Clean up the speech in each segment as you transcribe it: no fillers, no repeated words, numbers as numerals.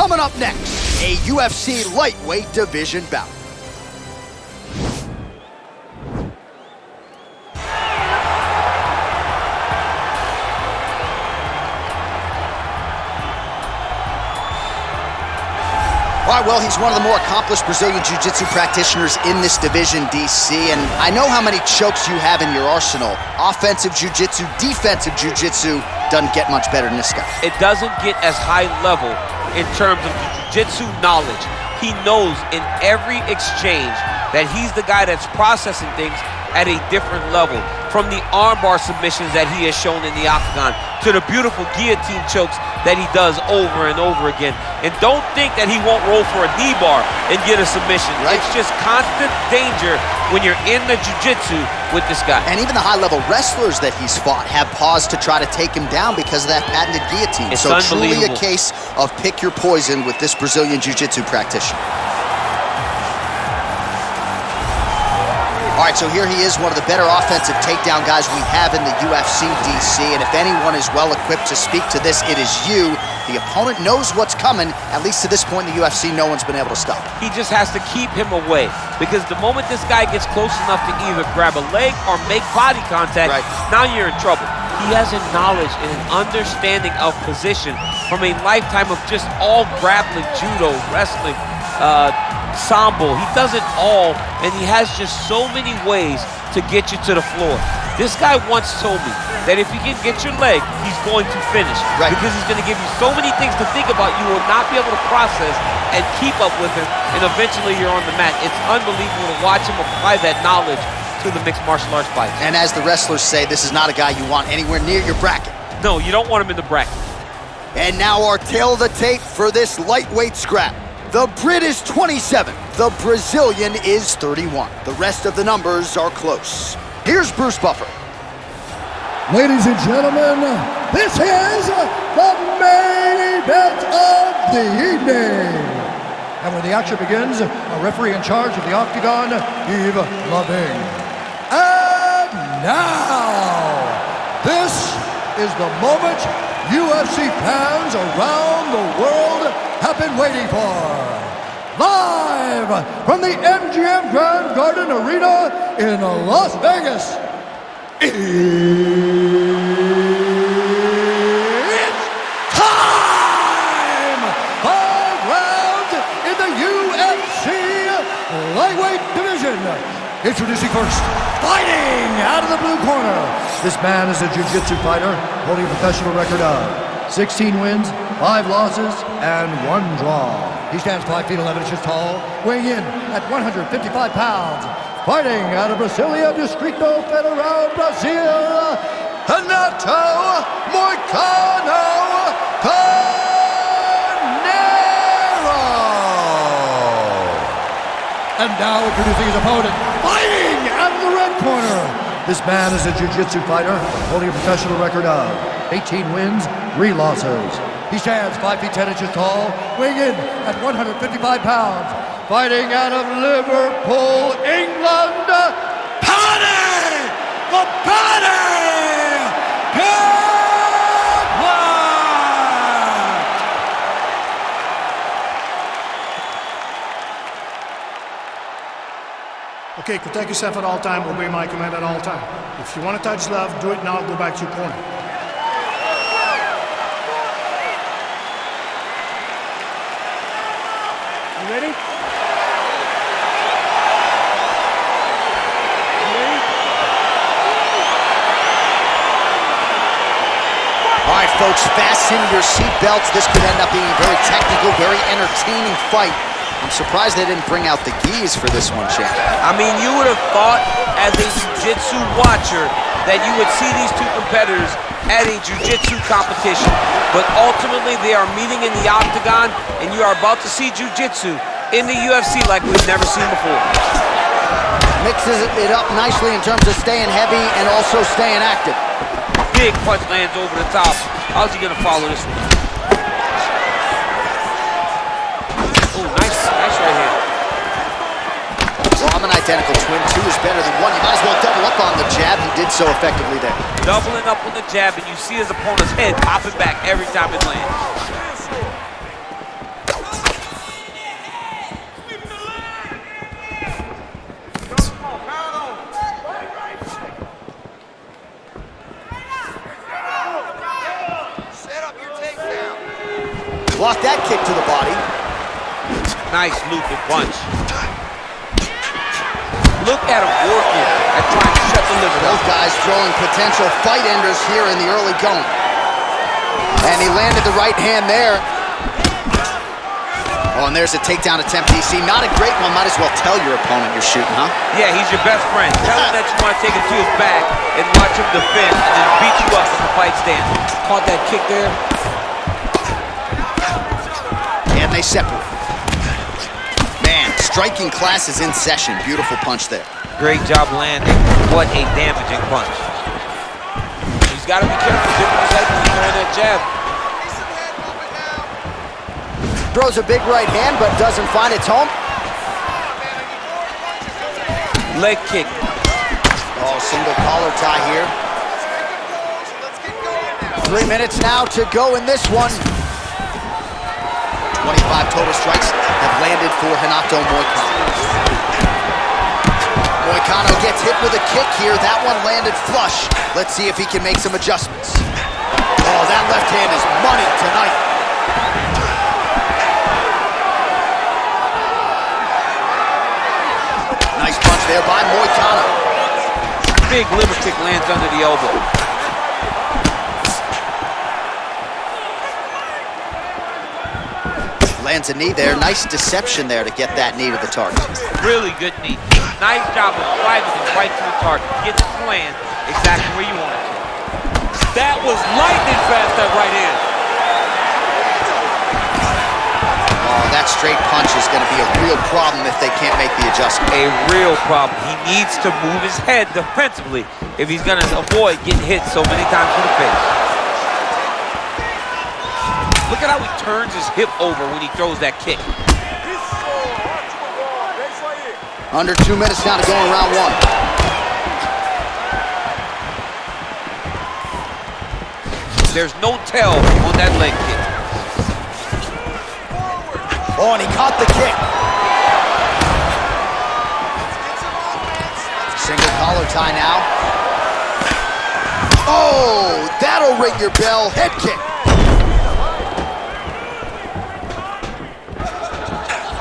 Coming up next, a UFC lightweight division bout. All right, well, he's one of the more accomplished Brazilian Jiu-Jitsu practitioners in this division, DC, and I know how many chokes you have in your arsenal. Offensive Jiu-Jitsu, defensive Jiu-Jitsu, doesn't get much better than this guy. It doesn't get as high level in terms of Jiu-Jitsu knowledge. He knows in every exchange that he's the guy that's processing things at a different level. From the armbar submissions that he has shown in the octagon to the beautiful guillotine chokes that he does over and over again. And don't think that he won't roll for a knee bar and get a submission. Right. It's just constant danger when you're in the jiu-jitsu with this guy. And even the high-level wrestlers that he's fought have paused to try to take him down because of that patented guillotine. It's so truly a case of pick your poison with this Brazilian jiu-jitsu practitioner. All right, so here he is, one of the better offensive takedown guys we have in the UFC, DC, and if anyone is well-equipped to speak to this, it is you. The opponent knows what's coming. At least to this point in the UFC, no one's been able to stop him. He just has to keep him away, because the moment this guy gets close enough to either grab a leg or make body contact, now you're in trouble. He has a knowledge and an understanding of position from a lifetime of just all grappling, judo, wrestling, sambo. He does it all, and he has just so many ways to get you to the floor. This guy once told me that if he can get your leg, he's going to finish. Because he's going to give you so many things to think about, you will not be able to process and keep up with him, and eventually you're on the mat. It's unbelievable to watch him apply that knowledge to the mixed martial arts fight. And as the wrestlers say, this is not a guy you want anywhere near your bracket. No, you don't want him in the bracket. And now our tail of the tape for this lightweight scrap. The Brit is 27, the Brazilian is 31. The rest of the numbers are close. Here's Bruce Buffer. Ladies and gentlemen, this is the main event of the evening. And when the action begins, a referee in charge of the octagon, Heath Loving. And now, this is the moment UFC fans around the world have been waiting for. Live from the MGM Grand Garden Arena in Las Vegas. It's time! 5 rounds in the UFC lightweight division. Introducing first, fighting out of the blue corner. This man is a jiu-jitsu fighter holding a professional record of 16 wins, 5 losses, and 1 draw. He stands 5 feet 11 inches tall, weighing in at 155 pounds. Fighting out of Brasilia, Distrito Federal, Brazil, Renato Moicano Conor. And now introducing his opponent, fighting out of the red corner. This man is a jiu-jitsu fighter holding a professional record of 18 wins, 3 losses. He stands 5 feet 10 inches tall, weighing in at 155 pounds. Fighting out of Liverpool, England, Paddy! The Paddy! Pimblett! Okay, protect yourself at all time, obey my command at all time. If you want to touch love, do it now, go back to your corner. You ready? All right, folks, fasten your seatbelts. This could end up being a very technical, very entertaining fight. I'm surprised they didn't bring out the gis for this one, champ. I mean, you would have thought as a jiu-jitsu watcher that you would see these two competitors at a jiu-jitsu competition, but ultimately they are meeting in the octagon, and you are about to see jiu-jitsu in the UFC like we've never seen before. Mixes it up nicely in terms of staying heavy and also staying active. Big punch lands over the top. How's he gonna follow this one? Oh, nice right hand. Well, I'm an identical twin. 2 is better than 1. You might as well double up on the jab. He did so effectively there. Doubling up on the jab, and you see his opponent's head popping back every time it lands. Nice looping punch. Look at him working at trying to shut the liver down. Both guys throwing potential fight enders here in the early going. And he landed the right hand there. Oh, and there's a takedown attempt, DC. Not a great one. Might as well tell your opponent you're shooting, huh? Yeah, he's your best friend. Tell him that you want to take him to his back and watch him defend and then beat you up in the fight stand. Caught that kick there. And they separate. Man, striking class is in session. Beautiful punch there. Great job landing. What a damaging punch. He's got to be careful dipping his head when he's throwing that jab. Throws a big right hand, but doesn't find its home. Leg kick. Oh, single collar tie here. 3 minutes now to go in this one. 25 total strikes have landed for Renato Moicano. Moicano gets hit with a kick here. That one landed flush. Let's see if he can make some adjustments. Oh, that left hand is money tonight. Nice punch there by Moicano. Big liver kick lands under the elbow. Lands a knee there. Nice deception there to get that knee to the target. Really good knee. Nice job of driving it right to the target. Get it to land exactly where you want it to. That was lightning fast, that right hand. Oh, that straight punch is going to be a real problem if they can't make the adjustment. A real problem. He needs to move his head defensively if he's going to avoid getting hit so many times in the face. Look at how he turns his hip over when he throws that kick. Under 2 minutes now to go in round one. There's no tell on that leg kick. Oh, and he caught the kick. Single collar tie now. Oh, that'll ring your bell. Head kick.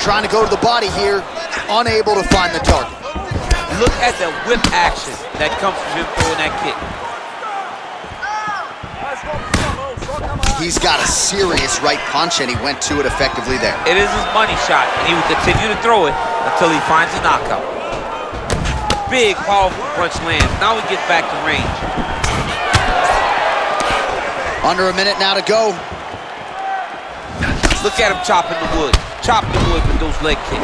Trying to go to the body here, unable to find the target. Look at the whip action that comes from him throwing that kick. He's got a serious right punch, and he went to it effectively there. It is his money shot, and he will continue to throw it until he finds a knockout. Big, powerful punch lands. Now he gets back to range. Under a minute now to go. Look at him chopping the wood. Chop the wood with those leg kicks.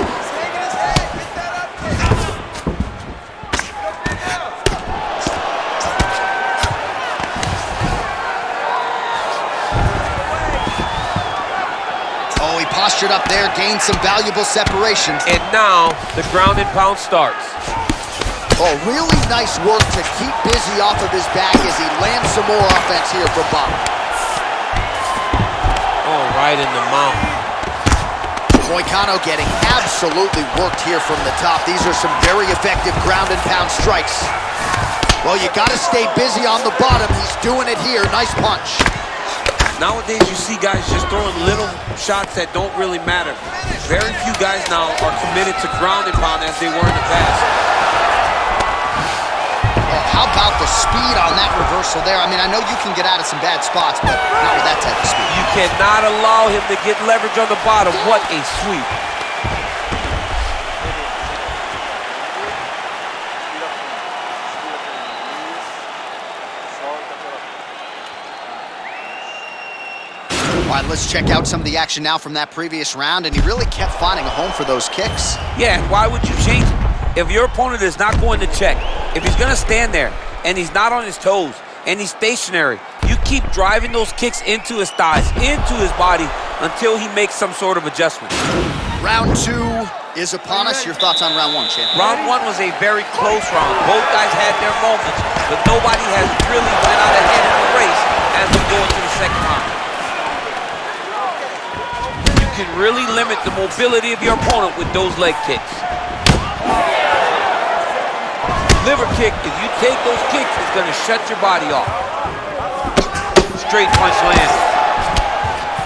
Oh, he postured up there, gained some valuable separation. And now the ground and pound starts. Oh, really nice work to keep busy off of his back as he lands some more offense here from bottom. Oh, right in the mouth. Moicano getting absolutely worked here from the top. These are some very effective ground and pound strikes. Well, you got to stay busy on the bottom. He's doing it here. Nice punch. Nowadays, you see guys just throwing little shots that don't really matter. Very few guys now are committed to ground and pound as they were in the past. Oh, how about the speed on that reversal there? I mean, I know you can get out of some bad spots, but not with that type of speed. You cannot allow him to get leverage on the bottom. What a sweep. All right, let's check out some of the action now from that previous round, and he really kept finding a home for those kicks. Yeah, why would you change it? If your opponent is not going to check, if he's going to stand there and he's not on his toes and he's stationary, you keep driving those kicks into his thighs, into his body until he makes some sort of adjustment. Round two is upon us. Your thoughts on round one, champ? Round one was a very close round. Both guys had their moments, but nobody has really went out ahead in the race as we go into the second round. You can really limit the mobility of your opponent with those leg kicks. Liver kick, if you take those kicks, it's going to shut your body off. Straight punch lands.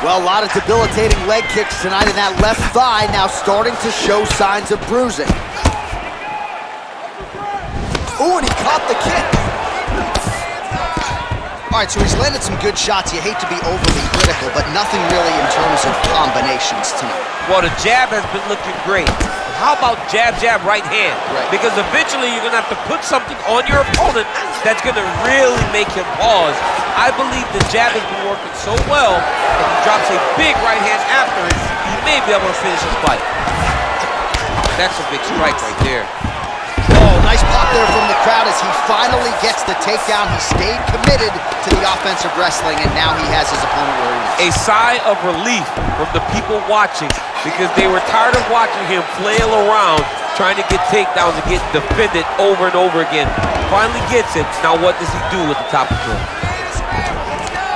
Well, a lot of debilitating leg kicks tonight, and that left thigh now starting to show signs of bruising. Ooh, and he caught the kick. All right, so he's landed some good shots. You hate to be overly critical, but nothing really in terms of combinations tonight. Well, the jab has been looking great. How about jab, jab, right hand? Right. Because eventually you're going to have to put something on your opponent that's going to really make him pause. I believe the jab has been working so well, if he drops a big right hand after it, he may be able to finish his fight. That's a big strike right there. Oh, nice pop there from the crowd as he finally gets the takedown. He stayed committed to the offensive wrestling, and now he has his opponent where he is. A sigh of relief from the people watching because they were tired of watching him flail around trying to get takedowns and get defended over and over again. Finally gets it. Now what does he do with the top control?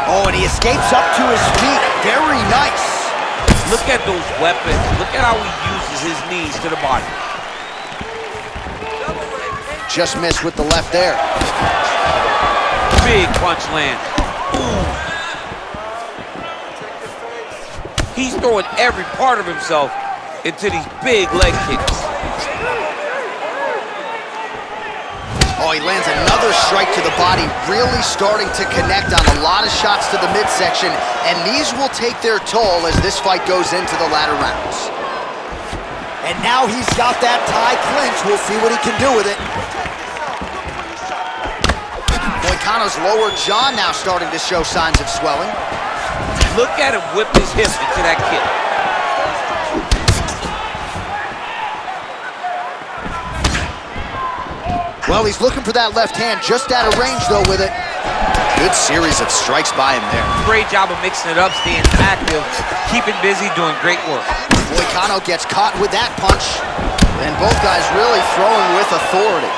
Oh, and he escapes up to his feet. Very nice. Look at those weapons. Look at how he uses his knees to the body. Just missed with the left there. Big punch land. Ooh. He's throwing every part of himself into these big leg kicks. Oh, he lands another strike to the body, really starting to connect on a lot of shots to the midsection, and these will take their toll as this fight goes into the latter rounds. And now he's got that tie clinch. We'll see what he can do with it. Moicano's lower jaw now starting to show signs of swelling. Look at him whip his hip into that kick. Well, he's looking for that left hand, just out of range, though, with it. Good series of strikes by him there. Great job of mixing it up, staying active, keeping busy, doing great work. Moicano gets caught with that punch, and both guys really throwing with authority.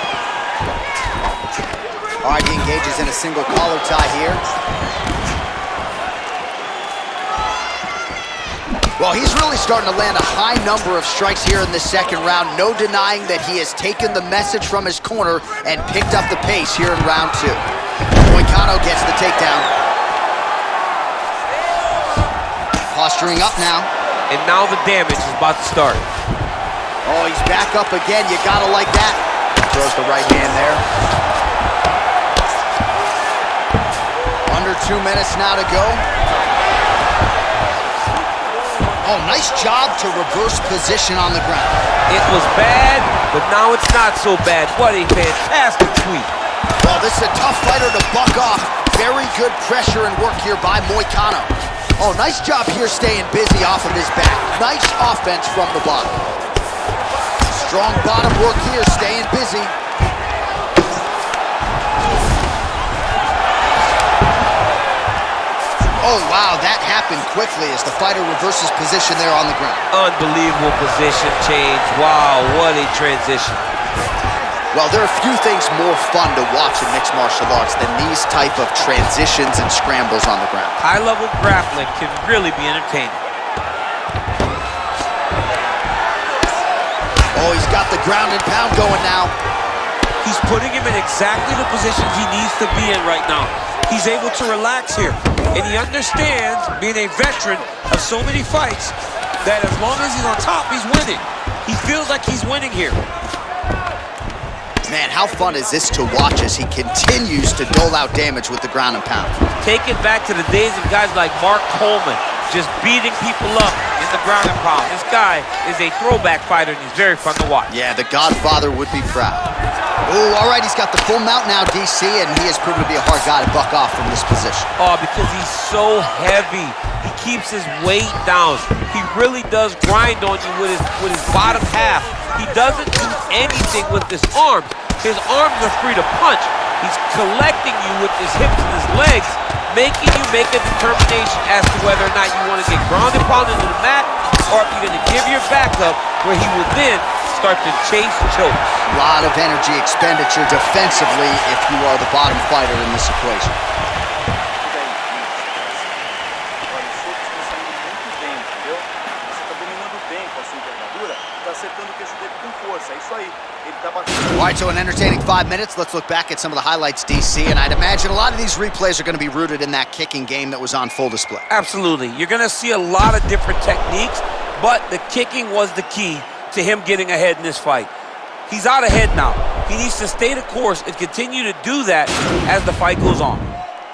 All right, he engages in a single collar tie here. Well, he's really starting to land a high number of strikes here in the second round. No denying that he has taken the message from his corner and picked up the pace here in round two. Moicano gets the takedown. Posturing up now. And now the damage is about to start. Oh, he's back up again. You gotta like that. Throws the right hand there. Under 2 minutes now to go. Oh, nice job to reverse position on the ground. It was bad, but now it's not so bad. What a fantastic tweet. Well, this is a tough fighter to buck off. Very good pressure and work here by Moicano. Oh, nice job here staying busy off of his back. Nice offense from the bottom. Strong bottom work here, staying busy. Oh, wow, that happened quickly as the fighter reverses position there on the ground. Unbelievable position change. Wow, what a transition. Well, there are few things more fun to watch in mixed martial arts than these type of transitions and scrambles on the ground. High-level grappling can really be entertaining. Oh, he's got the ground and pound going now. He's putting him in exactly the positions he needs to be in right now. He's able to relax here, and he understands, being a veteran of so many fights, that as long as he's on top, he's winning. He feels like he's winning here. Man, how fun is this to watch as he continues to dole out damage with the ground and pound? Take it back to the days of guys like Mark Coleman, just beating people up in the ground and pound. This guy is a throwback fighter, and he's very fun to watch. Yeah, the Godfather would be proud. Oh, all right, he's got the full mount now, DC, and he has proven to be a hard guy to buck off from this position. Oh, because he's so heavy. He keeps his weight down. He really does grind on you with his bottom half. He doesn't do anything with his arms. His arms are free to punch. He's collecting you with his hips and his legs, making you make a determination as to whether or not you want to get ground and pound into the mat, or if you're going to give your back up, where he will then start to chase chokes. A lot of energy expenditure defensively if you are the bottom fighter in this equation. tá acertando o queixo dele com força. É isso aí. Ele tá batendo. All right, so an entertaining 5 minutes. Let's look back at some of the highlights, DC, and I'd imagine a lot of these replays are going to be rooted in that kicking game that was on full display. Absolutely. You're going to see a lot of different techniques, but the kicking was the key to him getting ahead in this fight. He's out ahead now. He needs to stay the course and continue to do that as the fight goes on.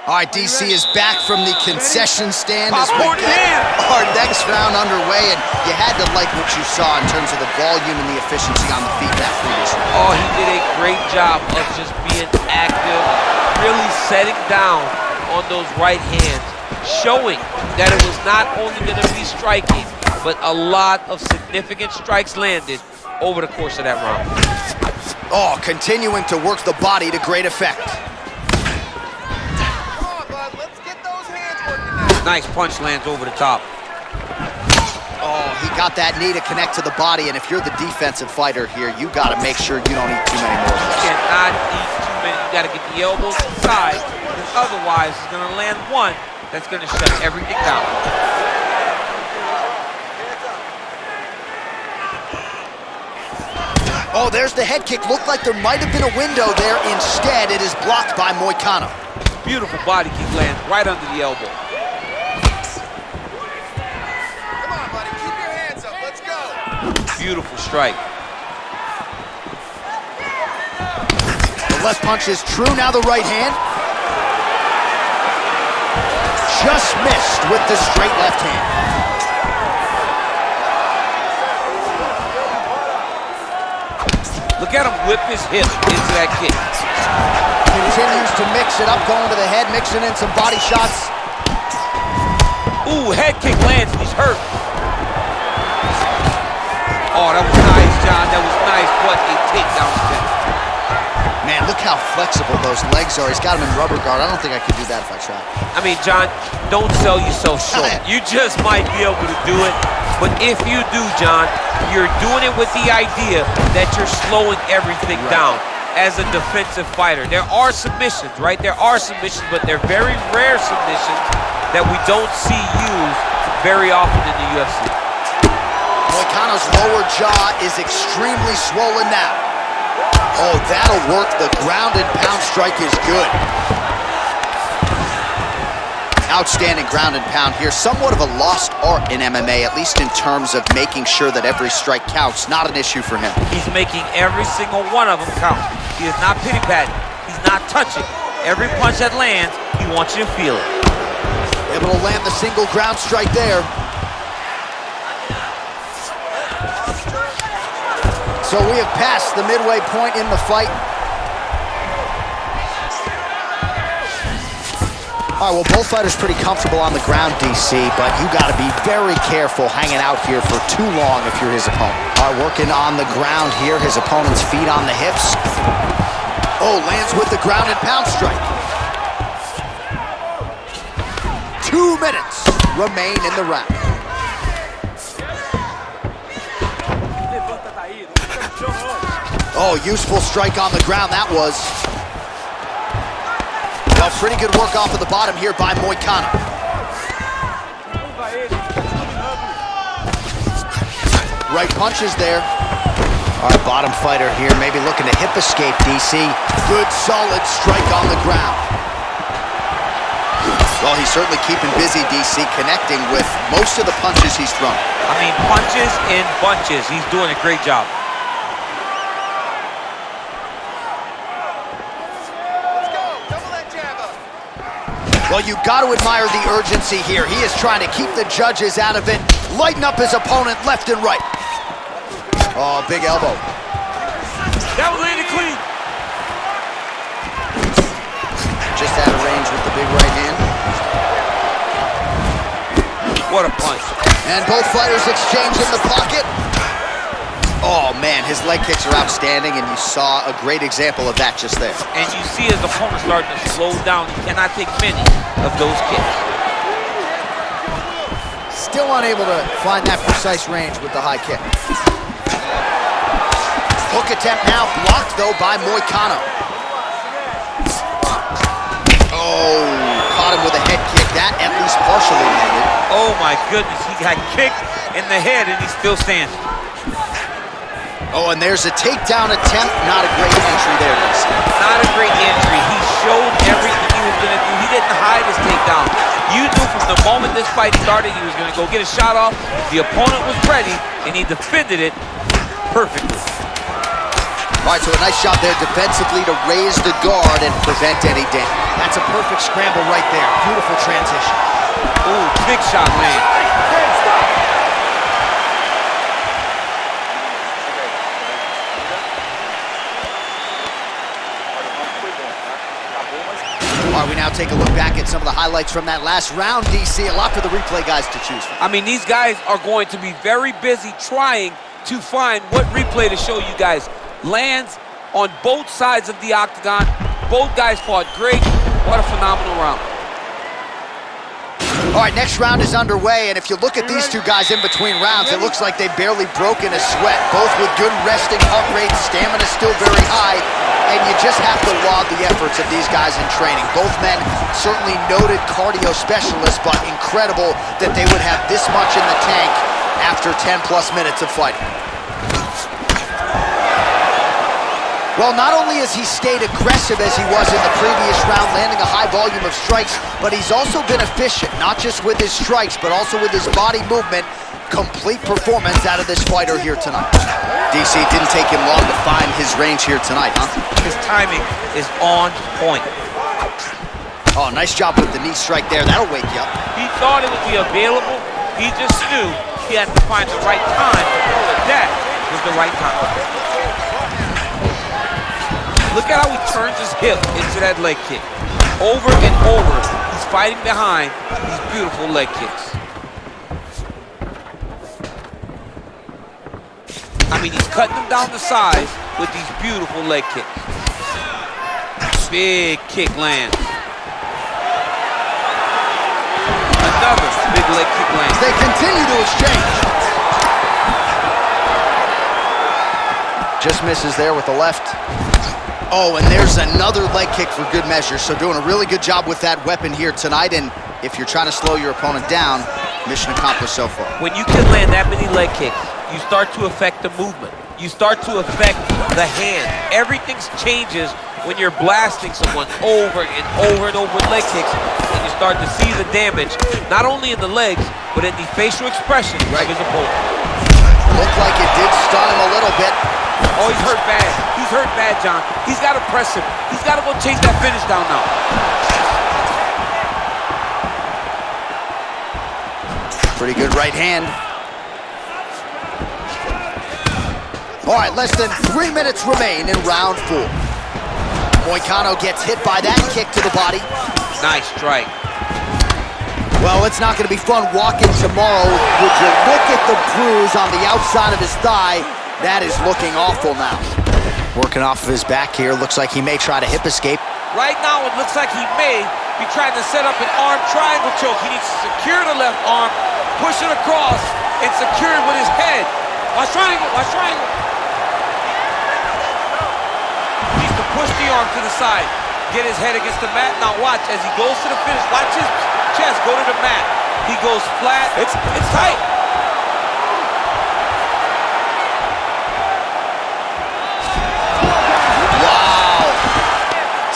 All right, DC is back from the concession stand as we Popcorn get in. our next round underway, and you had to like what you saw in terms of the volume and the efficiency on the feet that previous round. Oh, he did a great job of just being active, really setting down on those right hands, showing that it was not only going to be striking, but a lot of significant strikes landed over the course of that round. Oh, continuing to work the body to great effect. Nice punch lands over the top. Oh, he got that knee to connect to the body, and if you're the defensive fighter here, you got to make sure you don't eat too many more of You those. cannot eat too many. You got to get the elbows inside, because otherwise it's going to land one that's going to shut everything down. Oh, there's the head kick. Looked like there might have been a window there. Instead, it is blocked by Moicano. Beautiful body kick lands right under the elbow. Beautiful strike. The left punch is true, now the right hand. Just missed with the straight left hand. Look at him whip his hip into that kick. Continues to mix it up, going to the head, mixing in some body shots. Ooh, head kick lands and he's hurt. Oh, that was nice, John. That was nice, but a takedown attempt. Man, look how flexible those legs are. He's got him in rubber guard. I don't think I could do that if I tried. I mean, John, don't sell yourself short. You just might be able to do it. But if you do, John, you're doing it with the idea that you're slowing everything down as a defensive fighter. There are submissions, right? There are submissions, but they're very rare submissions that we don't see used very often in the UFC. Moicano's lower jaw is extremely swollen now. Oh, that'll work. The ground and pound strike is good. Outstanding ground and pound here. Somewhat of a lost art in MMA, at least in terms of making sure that every strike counts. Not an issue for him. He's making every single one of them count. He is not pity-patting. He's not touching. Every punch that lands, he wants you to feel it. Able to land the single ground strike there. So we have passed the midway point in the fight. All right, well, both fighters pretty comfortable on the ground, DC, but you got to be very careful hanging out here for too long if you're his opponent. All right, working on the ground here, his opponent's feet on the hips. Oh, lands with the ground and pound strike. 2 minutes remain in the round. Oh, useful strike on the ground, that was. Well, pretty good work off of the bottom here by Moicano. Right punches there. Our bottom fighter here maybe looking to hip escape, DC. Good, solid strike on the ground. Well, he's certainly keeping busy, DC, connecting with most of the punches he's thrown. I mean, punches in bunches. He's doing a great job. Well, you got to admire the urgency here. He is trying to keep the judges out of it, lighten up his opponent left and right. Oh, big elbow. That was landed clean. Just out of range with the big right hand. What a punch. And both fighters exchange in the pocket. Oh, man, his leg kicks are outstanding, and you saw a great example of that just there. And you see his opponent starting to slow down. He cannot take many of those kicks. Still unable to find that precise range with the high kick. Hook attempt now blocked, though, by Moicano. Oh, caught him with a head kick. That at least partially landed. Oh, my goodness. He got kicked in the head, and he still stands. Oh, and there's a takedown attempt. Not a great entry there, DC. Not a great entry. He showed everything he was going to do. He didn't hide his takedown. You knew from the moment this fight started he was going to go get a shot off. The opponent was ready, and he defended it perfectly. All right, so a nice shot there defensively to raise the guard and prevent any damage. That's a perfect scramble right there. Beautiful transition. Ooh, big shot, man. All right, we now take a look back at some of the highlights from that last round, DC. A lot for the replay guys to choose from. I mean, these guys are going to be very busy trying to find what replay to show you guys. Lands on both sides of the octagon. Both guys fought great. What a phenomenal round. All right, next round is underway, and if you look at these two guys in between rounds, it looks like they've barely broken a sweat. Both with good resting heart rates, stamina still very high, and you just have to laud the efforts of these guys in training. Both men certainly noted cardio specialists, but incredible that they would have this much in the tank after 10-plus minutes of fighting. Well, not only has he stayed aggressive as he was in the previous round, landing a high volume of strikes, but he's also been efficient, not just with his strikes, but also with his body movement. Complete performance out of this fighter here tonight. DC, it didn't take him long to find his range here tonight, huh? His timing is on point. Oh, nice job with the knee strike there. That'll wake you up. He thought it would be available. He just knew he had to find the right time to know that was the right time. Look at how he turns his hip into that leg kick. Over and over, he's fighting behind these beautiful leg kicks. I mean, he's cutting them down the sides with these beautiful leg kicks. Big kick lands. Another big leg kick lands. They continue to exchange. Just misses there with the left. Oh, and there's another leg kick for good measure. So doing a really good job with that weapon here tonight. And if you're trying to slow your opponent down, mission accomplished so far. When you can land that many leg kicks, you start to affect the movement. You start to affect the hand. Everything changes when you're blasting someone over and over and over with leg kicks, and you start to see the damage, not only in the legs, but in the facial expression of his opponent. Looked like it did stun him a little bit. Oh, he's hurt bad. He's hurt bad, John. He's got to press him. He's got to go chase that finish down now. Pretty good right hand. All right, less than 3 minutes remain in round 4. Moicano gets hit by that kick to the body. Nice strike. Well, it's not going to be fun walking tomorrow. Would you look at the bruise on the outside of his thigh? That is looking awful now. Working off of his back here. Looks like he may try to hip escape. Right now, it looks like he may be trying to set up an arm triangle choke. He needs to secure the left arm, push it across, and secure it with his head. Watch triangle, watch triangle. He needs to push the arm to the side, get his head against the mat. Now watch, as he goes to the finish, watch his chest go to the mat. He goes flat, it's tight.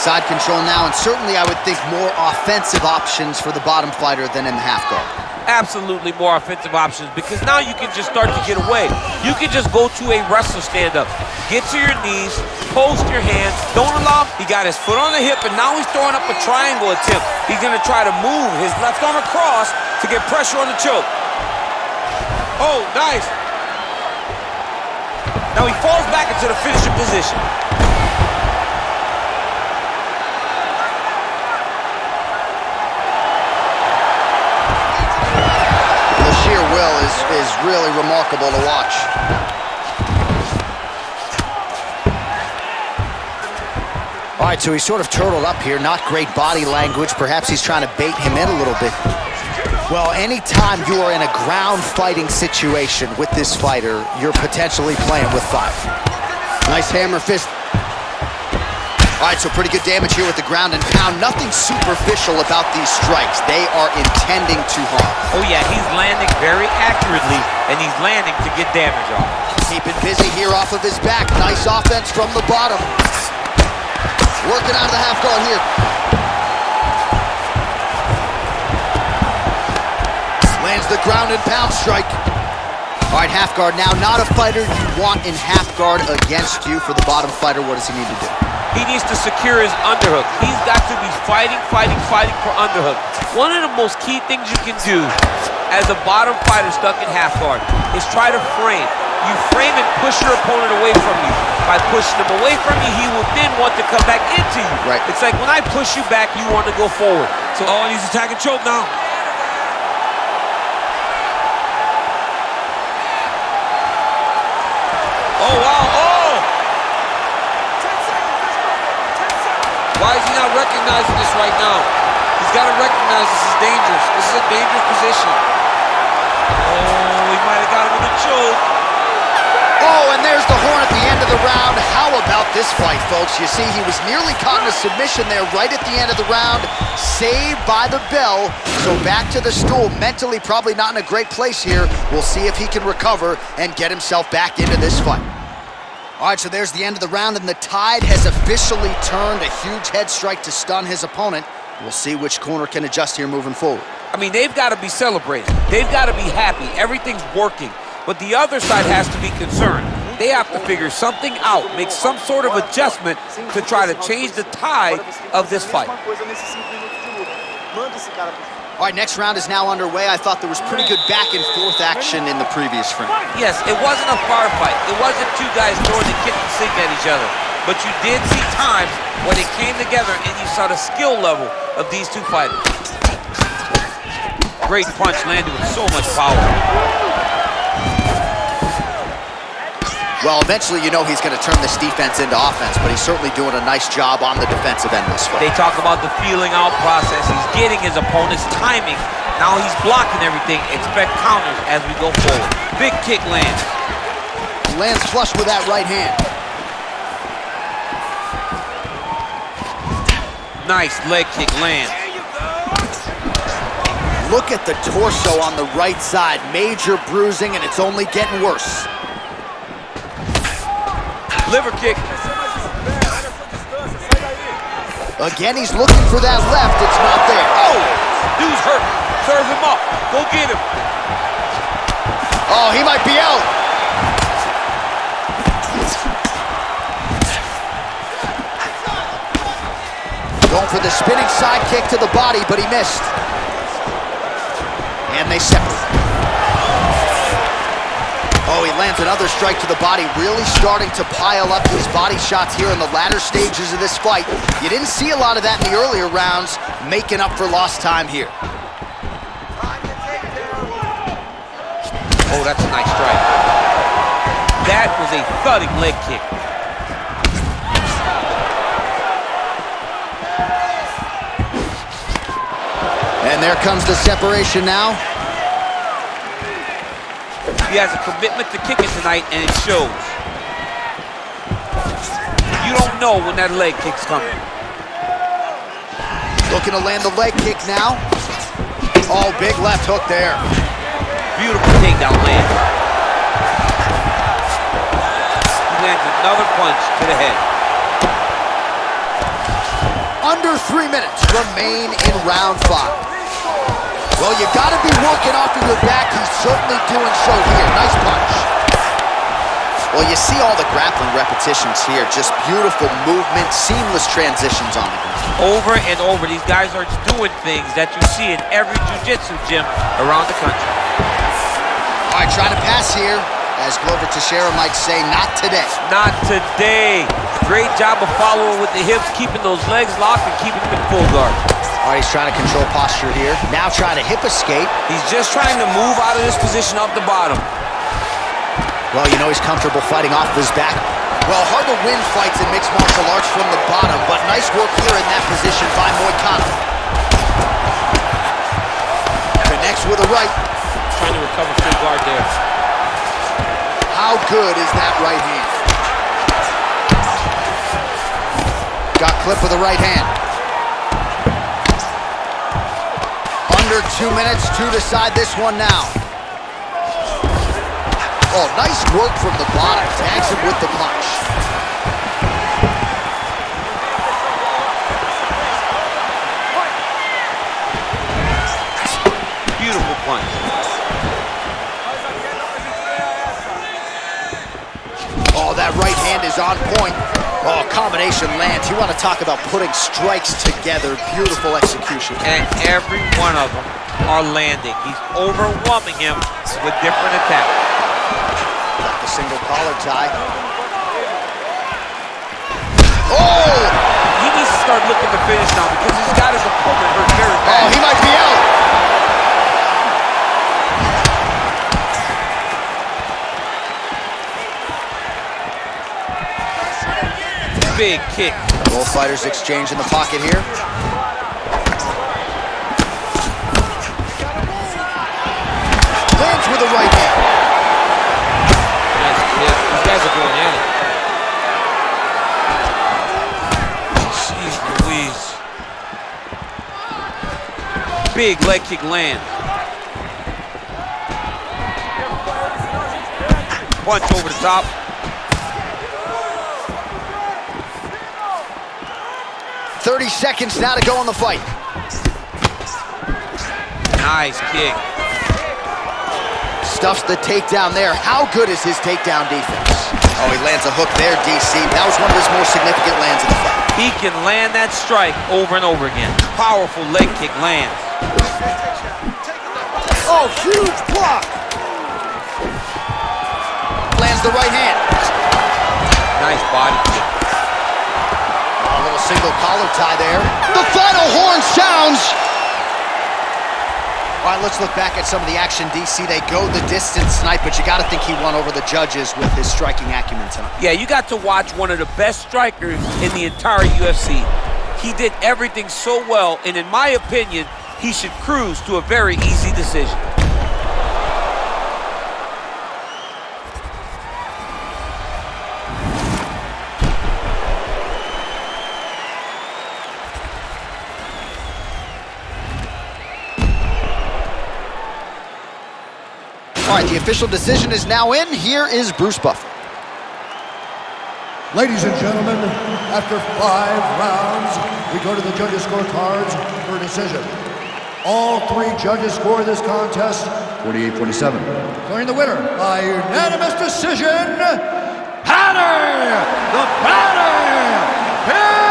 Side control now, and certainly I would think more offensive options for the bottom fighter than in the half guard. Absolutely more offensive options, because now you can just start to get away. You can just go to a wrestler stand-up. Get to your knees, post your hands, don't allow, he got his foot on the hip, and now he's throwing up a triangle attempt. He's gonna try to move his left arm across to get pressure on the choke. Oh, nice. Now he falls back into the finishing position. Is really remarkable to watch. All right, so he's sort of turtled up here. Not great body language. Perhaps he's trying to bait him in a little bit. Well, anytime you are in a ground fighting situation with this fighter, you're potentially playing with fire. Nice hammer fist. All right, so pretty good damage here with the ground and pound. Nothing superficial about these strikes. They are intending to harm. Oh yeah, he's landing very accurately, and he's landing to get damage off. Keeping busy here off of his back. Nice offense from the bottom. Working out of the half guard here. Lands the ground and pound strike. All right, half guard now. Not a fighter you want in half guard against you. For the bottom fighter, what does he need to do? He needs to secure his underhook. He's got to be fighting for underhook. One of the most key things you can do as a bottom fighter stuck in half guard is try to frame. You frame and push your opponent away from you. By pushing him away from you, he will then want to come back into you. Right. It's like when I push you back, you want to go forward. So, oh, he's attacking choke now. Oh, wow, oh! Why is he not recognizing this right now? He's got to recognize this is dangerous. This is a dangerous position. Oh, he might have got him with a choke. Oh, and there's the horn at the end of the round. How about this fight, folks? You see, he was nearly caught in a submission there right at the end of the round. Saved by the bell. So back to the stool. Mentally probably not in a great place here. We'll see if he can recover and get himself back into this fight. All right, so there's the end of the round, and the tide has officially turned. A huge head strike to stun his opponent. We'll see which corner can adjust here moving forward. I mean, they've got to be celebrating. They've got to be happy. Everything's working. But the other side has to be concerned. They have to figure something out, make some sort of adjustment to try to change the tide of this fight. All right, next round is now underway. I thought there was pretty good back and forth action in the previous frame. Yes, it wasn't a firefight. It wasn't two guys throwing the kick and sink at each other. But you did see times when it came together and you saw the skill level of these two fighters. Great punch landed with so much power. Well, eventually you know he's going to turn this defense into offense, but he's certainly doing a nice job on the defensive end of this fight. They talk about the feeling out process. He's getting his opponent's timing. Now he's blocking everything. Expect counters as we go forward. Big kick lands. Lands flush with that right hand. Nice leg kick lands. Look at the torso on the right side. Major bruising, and it's only getting worse. Liver kick. Again, he's looking for that left. It's not there. Oh, dude's hurt. Serve him up. Go get him. Oh, he might be out. Going for the spinning side kick to the body, but he missed. And they separate. Oh, he lands another strike to the body, really starting to pile up his body shots here in the latter stages of this fight. You didn't see a lot of that in the earlier rounds, making up for lost time here. Oh, that's a nice strike. That was a thudding leg kick. And there comes the separation now. He has a commitment to kicking tonight, and it shows. You don't know when that leg kick's coming. Looking to land the leg kick now. Oh, big left hook there. Beautiful takedown land. He lands another punch to the head. Under 3 minutes remain in round 5. Well, you gotta be working off of your back. He's certainly doing so here. Nice punch. Well, you see all the grappling repetitions here. Just beautiful movement, seamless transitions on the ground. Over and over, these guys are doing things that you see in every jiu-jitsu gym around the country. All right, trying to pass here. As Glover Teixeira might say, not today. Not today. Great job of following with the hips, keeping those legs locked and keeping them in full guard. All right, he's trying to control posture here. Now trying to hip escape. He's just trying to move out of this position off the bottom. Well, you know he's comfortable fighting off of his back. Well, hard to win fights in mixed martial arts from the bottom, but nice work here in that position by Moicano. Connects with a right. Trying to recover full guard there. How good is that right hand? Got clipped with the right hand. Under 2 minutes to decide this one now. Oh, nice work from the bottom. Tags him with the punch. Beautiful punch. Oh, that right hand is on point. Oh, combination lands. You want to talk about putting strikes together. Beautiful execution. And every one of them are landing. He's overwhelming him with different attacks. Got the single collar tie. Oh! He needs to start looking to finish now because he's got his opponent hurt very bad. Oh, he might be out. Big kick. Both fighters exchange in the pocket here. Lands with the right hand. Nice kick. These guys are going at it. Jeez Louise. Big leg kick land. Punch over the top. .30 seconds now to go in the fight. Nice kick. Stuffs the takedown there. How good is his takedown defense? Oh, he lands a hook there, DC. That was one of his more significant lands in the fight. He can land that strike over and over again. Powerful leg kick lands. Oh, huge block. Lands the right hand. Nice body kick. A little single collar tie there. The final horn sounds. All right, let's look back at some of the action, DC. They go the distance tonight, but you got to think he won over the judges with his striking acumen tonight. Yeah, you got to watch one of the best strikers in the entire UFC. He did everything so well, and in my opinion, he should cruise to a very easy decision. All right, the official decision is now in. Here is Bruce Buffer. Ladies and gentlemen, after 5 rounds, we go to the judges' scorecards for a decision. All 3 judges score this contest 48-47. Declaring the winner by unanimous decision, Paddy, the Paddy, Pimblett!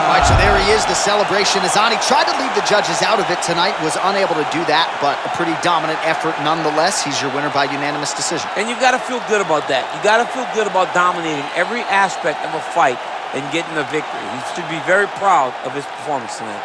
All right, so there he is, the celebration. Adesanya tried to leave the judges out of it tonight, was unable to do that, but a pretty dominant effort nonetheless. He's your winner by unanimous decision. And you got to feel good about that. You got to feel good about dominating every aspect of a fight and getting a victory. He should be very proud of his performance tonight.